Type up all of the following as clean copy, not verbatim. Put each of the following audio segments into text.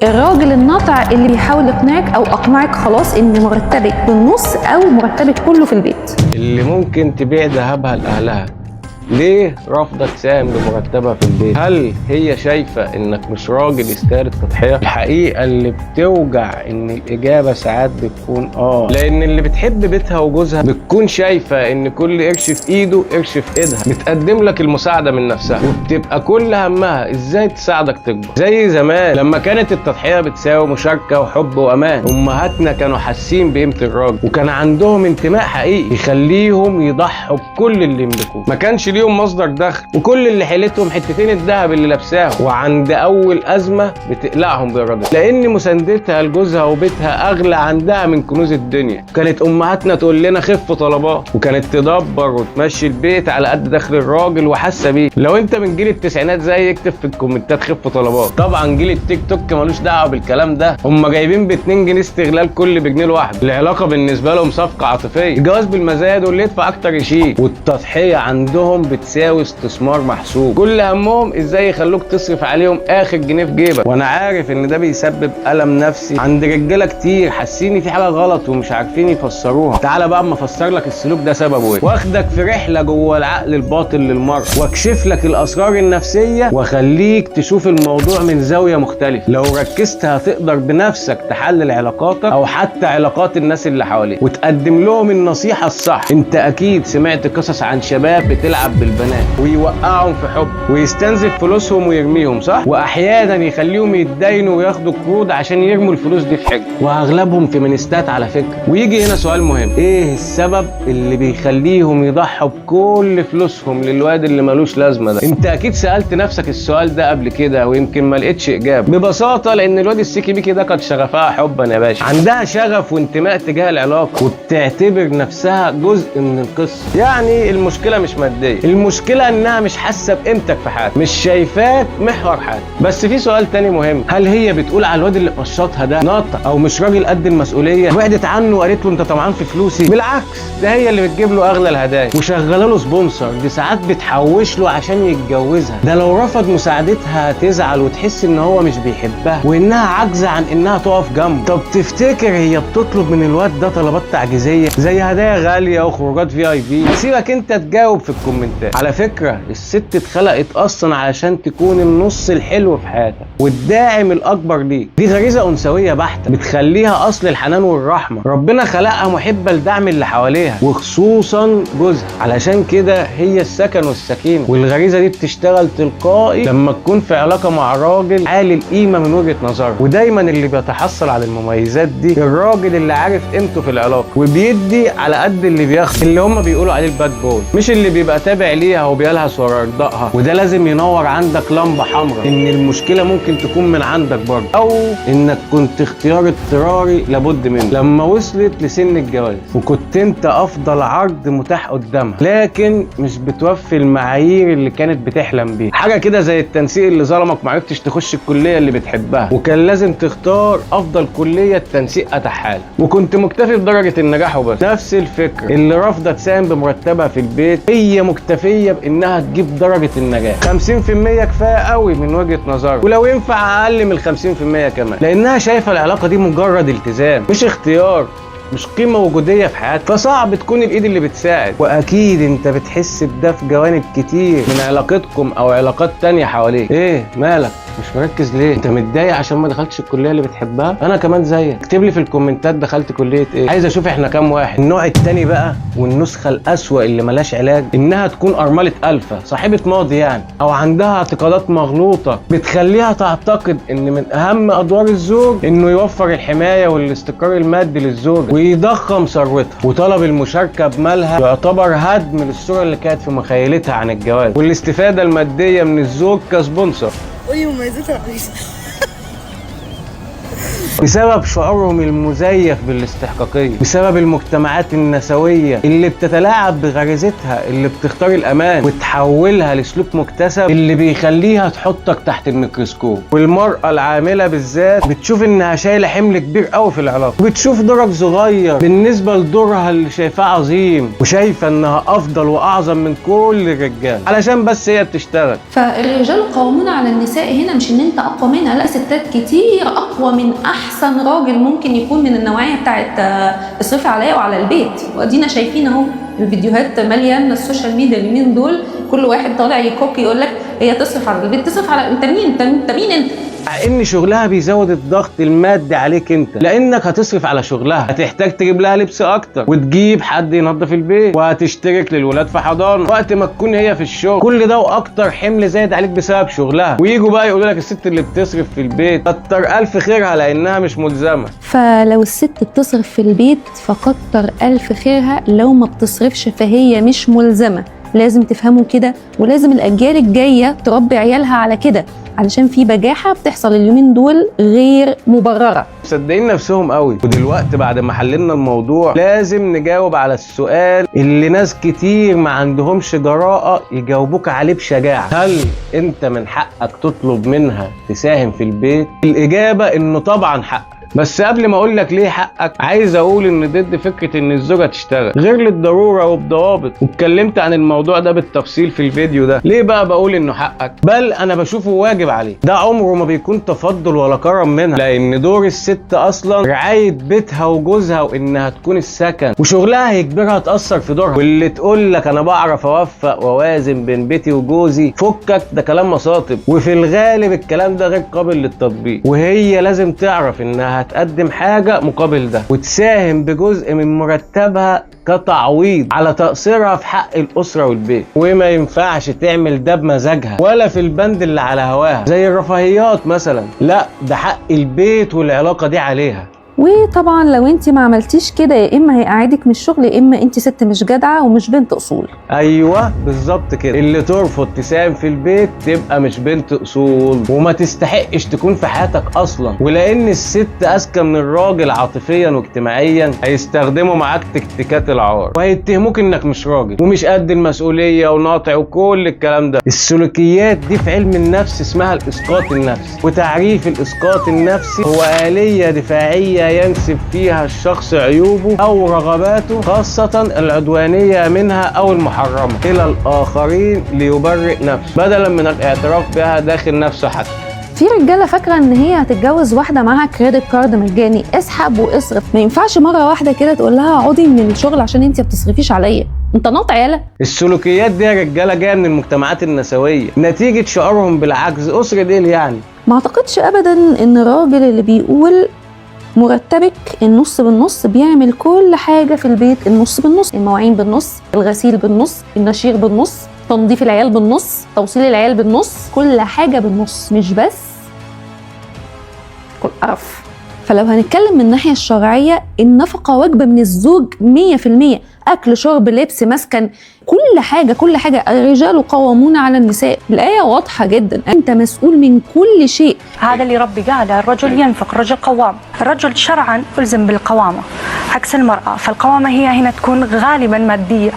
الراجل الناطع اللي بيحاول يقنعك او اقنعك خلاص ان مرتبك بالنص او مرتبك كله في البيت. اللي ممكن تبيع ذهبها لأهلها ليه رافضة تساهم بمرتبها في البيت؟ هل هي شايفة انك مش راجل يستاهل التضحية؟ الحقيقة اللي بتوجع ان الاجابة ساعات بتكون لان اللي بتحب بيتها وجوزها بتكون شايفة ان كل قرش في ايده قرش في ايدها، بتقدم لك المساعدة من نفسها وبتبقى كل همها ازاي تساعدك تكبر. زي زمان لما كانت التضحية بتساوي مشاركة وحب وامان، امهاتنا كانوا حاسين بقيمة الراجل وكان عندهم انتماء حقيقي يخليهم يضحوا بكل اللي يملكوه. ما كانش ليهم مصدر دخل وكل اللي حيلتهم حتتين الذهب اللي لابساهم، وعند اول ازمه بتقلعهم بالراجل لان مساندتها لجوزها وبيتها اغلى عندها من كنوز الدنيا. كانت امهاتنا تقول لنا خف طلبات، وكانت تدبر وتمشي البيت على قد دخل الراجل وحاسه بيه. لو انت من جيل التسعينات زي اكتب في الكومنتات خف طلبات. طبعا جيل التيك توك ملوش دعوه بالكلام ده، هم جايبين ب2 جنيه استغلال كل بجنيه لوحده. العلاقه بالنسبه لهم صفقه عاطفيه، الجواز بالمزايا واللي يدفع اكتر يشيل، والتضحيه عندهم بتساوي استثمار محسوب. كل همهم ازاي يخلوك تصرف عليهم اخر جنيه في جيبك. وانا عارف ان ده بيسبب الم نفسي عند رجاله كتير حاسين في حاجه غلط ومش عارفين يفسروها. تعالى بقى اما افسر لك السلوك ده سببه ايه، واخدك في رحله جوه العقل الباطن للمرأة واكشف لك الاسرار النفسيه واخليك تشوف الموضوع من زاويه مختلفه. لو ركزت هتقدر بنفسك تحلل علاقاتك او حتى علاقات الناس اللي حواليك وتقدم لهم النصيحه الصح. انت اكيد سمعت قصص عن شباب بتلعب بالبنات ويوقعهم في حب ويستنزف فلوسهم ويرميهم، صح؟ واحيانا يخليهم يتداينوا وياخدوا قروض عشان يرموا الفلوس دي في حاجه، واغلبهم فيمينيستات على فكره. ويجي هنا سؤال مهم، ايه السبب اللي بيخليهم يضحوا بكل فلوسهم للواد اللي ملوش لازمه ده؟ انت اكيد سالت نفسك السؤال ده قبل كده ويمكن ما لقيتش اجابه. ببساطه لان الواد السيكي بيكي ده كانت شغفها حبا يا باشا، عندها شغف وانتماء تجاه العلاقه وبتعتبر نفسها جزء من القصه. يعني المشكله مش ماديه، المشكله انها مش حاسه بقيمتك في حياتك، مش شايفاك محور حياتك. بس في سؤال تاني مهم، هل هي بتقول على الواد اللي مقشطها ده ناطق او مش راجل قد المسؤوليه وبعدت عنه وقالت له انت طمعان في فلوسي؟ بالعكس، ده هي اللي بتجيب له اغلى الهدايا وشغاله له سبونسر، دي ساعات بتحوش له عشان يتجوزها. ده لو رفض مساعدتها هتزعل وتحس ان هو مش بيحبها وانها عاجزه عن انها تقف جنبه. طب تفتكر هي بتطلب من الواد ده طلبات تعجيزيه زي هدايا غاليه وخروجات VIP؟ سيبك انت تجاوب في الكومنتات. على فكره الست اتخلقت اصلا علشان تكون النص الحلو في حياتك والداعم الاكبر ليك. دي غريزه انثويه بحته بتخليها اصل الحنان والرحمه. ربنا خلقها محبه لدعم اللي حواليها وخصوصا جوزها، علشان كده هي السكن والسكينه. والغريزه دي بتشتغل تلقائي لما تكون في علاقه مع راجل عالي القيمه من وجهه نظره. ودايما اللي بيتحصل على المميزات دي الراجل اللي عارف قيمته في العلاقه وبيدي على قد اللي بياخد، اللي هم بيقولوا عليه الباد بوي، مش اللي بيبقى تابع ليها وبيلهث ورا ارضائها. وده لازم ينور عندك لمبه حمراء ان المشكله ممكن تكون من عندك برضه، او انك كنت اختيار اضطراري لابد منه لما وصلت لسن الجواز وكنت انت افضل عرض متاح قدامها لكن مش بتوفي المعايير اللي كانت بتحلم بيها. حاجه كده زي التنسيق اللي ظلمك معرفتش تخش الكليه اللي بتحبها وكان لازم تختار افضل كليه التنسيق اتاحها وكنت مكتفي بدرجه النجاح وبس. نفس الفكره اللي رافضه تساهم بمرتبها في البيت هي مكتفيه بانها تجيب درجه النجاح 50% كفايه قوي من وجهه نظرها، ولو ينفع اقل من 50% كمان، لانها شايفه العلاقه دي مجرد التزام مش اختيار، مش قيمة وجودية في حياتك. فصعب تكون الايد اللي بتساعد. واكيد انت بتحس بده في جوانب كتير من علاقتكم او علاقات تانية حواليك. ايه مالك مش مركز ليه؟ انت متضايق عشان ما دخلتش الكلية اللي بتحبها؟ انا كمان زيك. اكتب لي في الكومنتات دخلت كلية ايه، عايز اشوف احنا كام واحد. النوع التاني بقى والنسخة الاسوأ اللي ملاش علاج انها تكون ارملة الفا صاحبة ماضي يعني، او عندها اعتقادات مغلوطة بتخليها تعتقد ان من اهم ادوار الزوج انه يوفر الحماية والاستقرار المادي للزوجة ويضخم ثروتها، وطلب المشاركة بمالها يعتبر هدم للصورة اللي كانت في مخيلتها عن الجواز والاستفادة المادية من الزوج كسبونسر. قولي مميزات العريس. بسبب شعورهم المزيف بالاستحقاقية، بسبب المجتمعات النسوية اللي بتتلاعب بغريزتها، اللي بتختار الأمان وتحولها لسلوك مكتسب اللي بيخليها تحطك تحت الميكروسكوب. والمرأة العاملة بالذات بتشوف إنها شايلة حمل كبير قوي في العلاقة، وبتشوف دورك صغير بالنسبة لدورها اللي شايفاه عظيم، وشايفة إنها أفضل وأعظم من كل الرجال علشان بس هي بتشتغل. فالرجال قوامون على النساء هنا مش ان انت اقوى منها، لا، ستات كتير اقوى من احسن راجل ممكن يكون من النوعيه بتاعت اصرفي عليا وعلى البيت. وادينا شايفين اهو الفيديوهات مليانه السوشيال ميديا اليومين دول، كل واحد طالع يكوكي يقول لك هي تصرف على البيت، تصرف على انت مين؟ انت مين انت؟ مع ان شغلها بيزود الضغط المادي عليك انت، لانك هتصرف على شغلها، هتحتاج تجيب لها لبس اكتر، وتجيب حد ينظف البيت، وهتشترك للولاد في حضانه وقت ما تكون هي في الشغل. كل ده واكتر حمل زايد عليك بسبب شغلها. ويجوا بقى يقولوا لك الست اللي بتصرف في البيت كتر الف خيرها لانها مش ملزمه. فلو الست بتصرف في البيت فكتر الف خيرها، لو ما بتصرفش فهي مش ملزمه. لازم تفهموا كده، ولازم الاجيال الجايه تربي عيالها على كده، علشان في بجاحة بتحصل اليومين دول غير مبررة. مصدقين نفسهم قوي. ودلوقتي بعد ما حللنا الموضوع لازم نجاوب على السؤال اللي ناس كتير ما عندهمش جراءة يجاوبوك عليه بشجاعة: هل انت من حقك تطلب منها تساهم في البيت؟ الإجابة انه طبعا حقك. بس قبل ما اقول لك ليه حقك، عايز اقول ان ضد فكره ان الزوجه تشتغل غير للضروره وبضوابط، واتكلمت عن الموضوع ده بالتفصيل في الفيديو ده. ليه بقى بقول انه حقك؟ بل انا بشوفه واجب عليه. ده عمره ما بيكون تفضل ولا كرم منها، لان دور الست اصلا رعايه بيتها وجوزها، وانها تكون السكن، وشغلها هيجبرها تاثر في دورها. واللي تقول لك انا بعرف اوفق واوازن بين بيتي وجوزي، فكك، ده كلام مصاطب، وفي الغالب الكلام ده غير قابل للتطبيق. وهي لازم تعرف انها هتقدم حاجة مقابل ده، وتساهم بجزء من مرتبها كتعويض على تقصيرها في حق الأسرة والبيت. وما ينفعش تعمل ده بمزاجها ولا في البند اللي على هواها زي الرفاهيات مثلا، لا، ده حق البيت والعلاقة دي عليها. وطبعا لو انت ما عملتيش كده، يا اما هيقعدك من الشغل، يا اما انت ست مش جدعه ومش بنت اصول. ايوه بالظبط كده، اللي ترفض تساهم في البيت تبقى مش بنت اصول، وما تستحقش تكون في حياتك اصلا. ولان الست اذكى من الراجل عاطفيا واجتماعيا، هيستخدموا معاك تكتيكات العار، وهيتهموك انك مش راجل ومش قد المسؤوليه وناطع وكل الكلام ده. السلوكيات دي في علم النفس اسمها الاسقاط النفسي، وتعريف الاسقاط النفسي هو آلية دفاعيه ينسب فيها الشخص عيوبه أو رغباته، خاصة العدوانية منها أو المحرمة، إلى الآخرين ليبرئ نفسه بدلا من الاعتراف بها داخل نفسه. حتى في رجاله فاكره ان هي هتتجوز واحده معاها كريدت كارد مجاني، اسحب واصرف. ما ينفعش مره واحده كده تقول لها اقعدي من الشغل عشان انت ما بتصرفيش عليا، انت ناطع يالا. السلوكيات دي يا رجاله جايه من المجتمعات النسويه، نتيجه شعورهم بالعجز. اسره دي يعني ما اعتقدش ابدا ان الراجل اللي بيقول مرتبك النص بالنص بيعمل كل حاجة في البيت النص بالنص، المواعين بالنص، الغسيل بالنص، النشير بالنص، تنظيف العيال بالنص، توصيل العيال بالنص، كل حاجة بالنص، مش بس كل قرف. فلو هنتكلم من الناحية الشرعية، النفقة واجبة من الزوج 100%، أكل شرب لبس مسكن، كل حاجة. الرجال قوامون على النساء، الآية واضحة جدا، أنت مسؤول من كل شيء. هذا اللي ربي قاله، الرجل ينفق، الرجل قوام. الرجل شرعا ألزم بالقوامة عكس المرأة، فالقوامة هي هنا تكون غالبا مادية،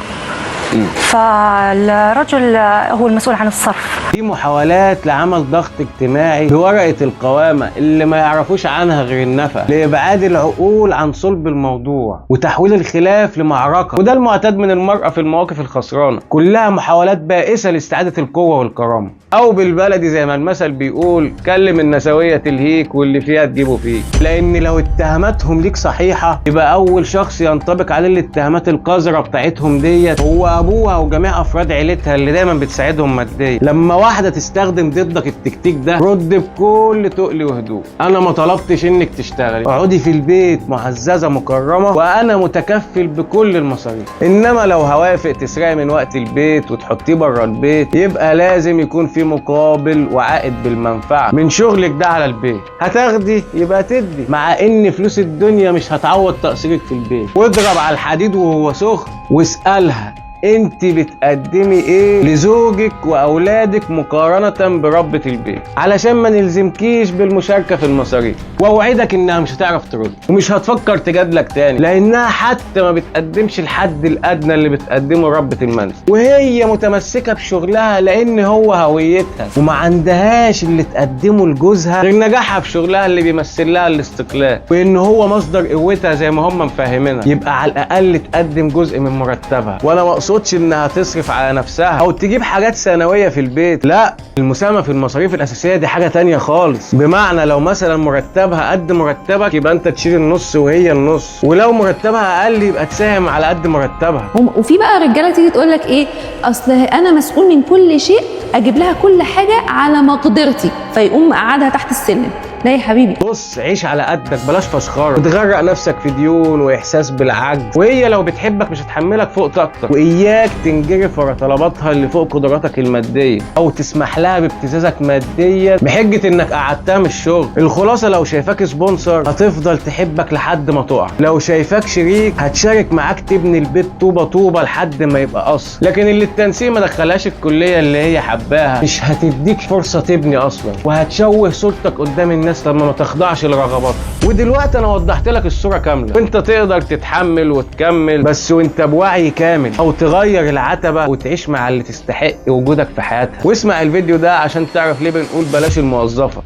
فالرجل هو المسؤول عن الصرف. في محاولات لعمل ضغط اجتماعي بورقة القوامة اللي ما يعرفوش عنها غير النفع، لإبعاد العقول عن صلب الموضوع وتحويل الخلاف لمعركة. وده المعتاد من المرأة في المواقف الخسرانة، كلها محاولات بائسة لاستعادة القوة والكرامة، أو بالبلدي زي ما المثل بيقول: كلم النسوية تلهيك واللي فيها تجيبه فيك. لأن لو اتهاماتهم ليك صحيحة، يبقى أول شخص ينطبق عليه الاتهامات القذرة بتاعتهم ديت هو أبوها وجميع أفراد عيلتها اللي دايما بتساعدهم ماديا. لما واحدة تستخدم ضدك التكتيك ده، رد بكل تقل وهدوء: أنا ما طلبتش إنك تشتغلي، اقعدي في البيت معززة مكرمة وأنا متكفل بكل المصاريف. إنما لو هوافق تسرقي من وقت البيت وتحطيه بره البيت، يبقى لازم يكون في مقابل وعائد بالمنفعة من شغلك ده على البيت. هتاخدي يبقى تدي، مع إن فلوس الدنيا مش هتعوض تقصيرك في البيت. واضرب على الحديد وهو سخن واسألها: انت بتقدمي ايه لزوجك واولادك مقارنة بربة البيت، علشان ما نلزمكيش بالمشاركة في المصاريف. واوعدك انها مش هتعرف ترد ومش هتفكر تجادلك تاني، لانها حتى ما بتقدمش الحد الادنى اللي بتقدمه ربة المنزل، وهي متمسكة بشغلها لان هو هويتها، وما عندهاش اللي تقدمه لجوزها غير نجاحها في شغلها اللي بيمثل لها الاستقلال، وان هو مصدر قوتها زي ما هم مفهمينها. يبقى على الاقل تقدم جزء من مرتبها. وانا ما اقصدش انها تصرف على نفسها او تجيب حاجات ثانويه في البيت، لا، المساهمه في المصاريف الاساسيه دي حاجه تانية خالص. بمعنى لو مثلا مرتبها قد مرتبك يبقى انت تشيل النص وهي النص، ولو مرتبها اقل يبقى تساهم على قد مرتبها. وفي بقى رجاله تيجي تقول لك ايه، اصل انا مسؤول من كل شيء، اجيب لها كل حاجه على مقدرتي، فيقوم مقعدها تحت السلم. لا يا حبيبي، بص عيش على قدك، بلاش فشخره وتغرق نفسك في ديون واحساس بالعجز، وهي لو بتحبك مش هتحملك فوق طاقتك. واياك تنجرف ورا طلباتها اللي فوق قدراتك الماديه، او تسمح لها بابتزازك ماديا بحجه انك قعدتها من الشغل. الخلاصه لو شايفاك سبونسر هتفضل تحبك لحد ما تقع، لو شايفاك شريك هتشارك معاك تبني البيت طوبه طوبه لحد ما يبقى قصر. لكن اللي التنسيق ما دخلهاش الكليه اللي هي حباها مش هتديك فرصه تبني اصلا، وهتشوه صورتك قدام الناس لما ما تخضعش لرغباتك. ودلوقتي انا وضحت لك الصوره كامله، وانت تقدر تتحمل وتكمل، بس وانت بوعي كامل، او تغير العتبه وتعيش مع اللي تستحق وجودك في حياتها. واسمع الفيديو ده عشان تعرف ليه بنقول بلاش الموظفه.